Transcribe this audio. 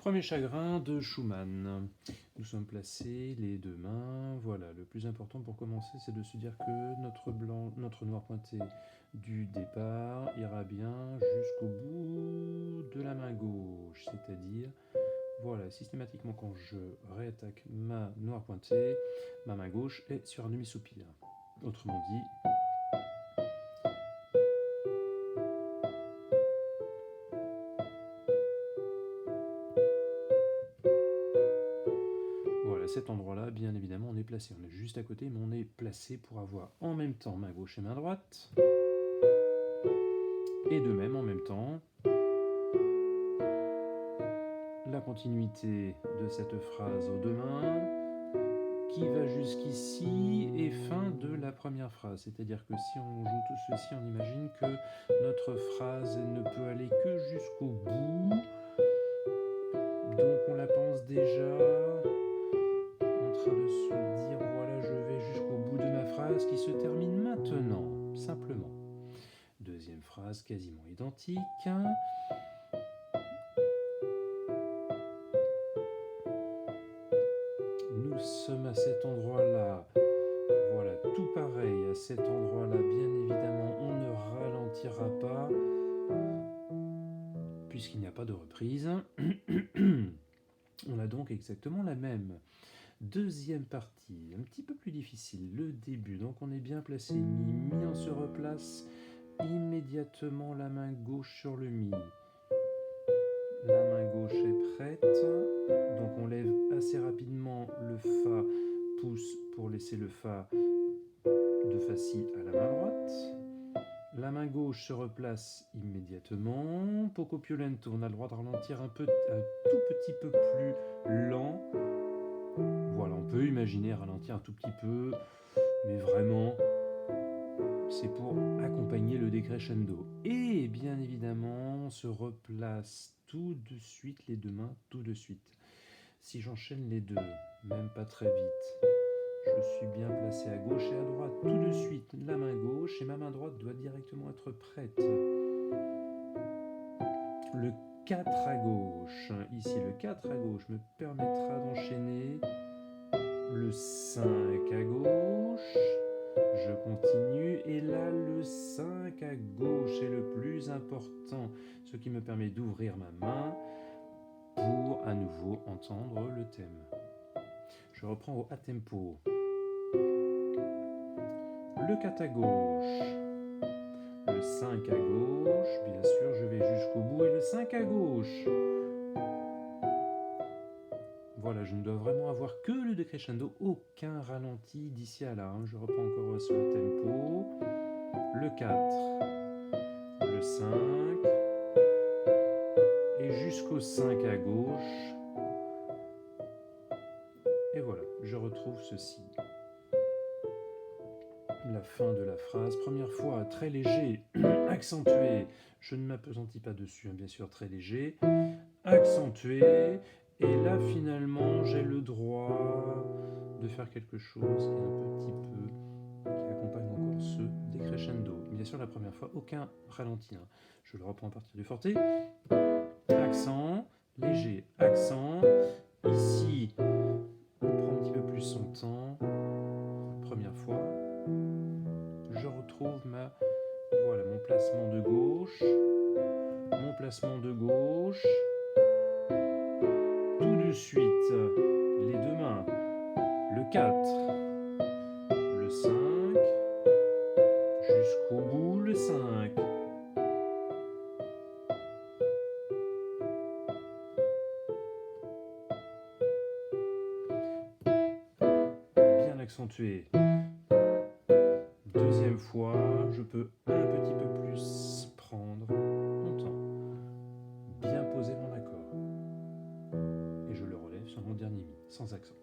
Premier chagrin de Schumann. Nous sommes placés les deux mains. Voilà, le plus important pour commencer, c'est de se dire que notre noir pointé du départ ira bien jusqu'au bout de la main gauche. C'est-à-dire, voilà, systématiquement quand je réattaque ma noire pointée, ma main gauche est sur un demi-soupir. Autrement dit, voilà, cet endroit-là, bien évidemment, on est placé. On est juste à côté, mais on est placé pour avoir en même temps main gauche et main droite. Et de même, en même temps, la continuité de cette phrase aux deux mains qui va jusqu'ici et fin de la première phrase. C'est-à-dire que si on joue tout ceci, on imagine que notre phrase ne peut aller que jusqu'au bout. Donc on la pense déjà en train de se dire voilà, je vais jusqu'au bout de ma phrase qui se termine maintenant, simplement. Deuxième phrase quasiment identique. Nous sommes à cet endroit-là. Voilà, tout pareil. À cet endroit-là, bien évidemment, on ne ralentira pas puisqu'il n'y a pas de reprise. On a donc exactement la même. Deuxième partie, un petit peu plus difficile, le début. Donc on est bien placé, mi, on se replace immédiatement la main gauche sur le mi. La main gauche est prête, donc on lève assez rapidement le fa, pouce pour laisser le fa de fa si à la main droite. La main gauche se replace immédiatement. Poco più lento, on a le droit de ralentir un tout petit peu plus lent. Voilà, on peut imaginer ralentir un tout petit peu, mais vraiment, c'est pour accompagner le décrescendo. Et bien évidemment, on se replace tout de suite les deux mains, tout de suite. Si j'enchaîne les deux, même pas très vite, je suis bien placé à gauche et à droite, tout de suite la main gauche et ma main droite doit directement être prête. Le 4 à gauche, ici le 4 à gauche me permettra d'enchaîner le 5 à gauche, je continue et là le 5 à gauche est le plus important, ce qui me permet d'ouvrir ma main pour à nouveau entendre le thème. Je reprends au a tempo. Le 4 à gauche, le 5 à gauche, bien sûr je vais jusqu'au bout et le 5 à gauche. Voilà, je ne dois vraiment avoir que le décrescendo, aucun ralenti d'ici à là. Je reprends encore sur le tempo. Le 4, le 5, et jusqu'au 5 à gauche. Et voilà, je retrouve ceci. La fin de la phrase, première fois, très léger, accentué. Je ne m'appesantis pas dessus, bien sûr, très léger. Accentué. Et là, finalement, j'ai le droit de faire quelque chose et un petit peu qui accompagne encore ce décrescendo. Bien sûr, la première fois, aucun ralenti. Je le reprends à partir du forte. Accent, léger, accent. Ici, on prend un petit peu plus son temps. Première fois. Je retrouve voilà, mon placement de gauche. Mon placement de gauche. Tout de suite, les deux mains. Le 4, le 5, jusqu'au bout le 5. Bien accentué. Deuxième fois, je peux un petit peu plus prendre mon temps. Bien poser mon accord. Et je le relève sur mon dernier mi, sans accent.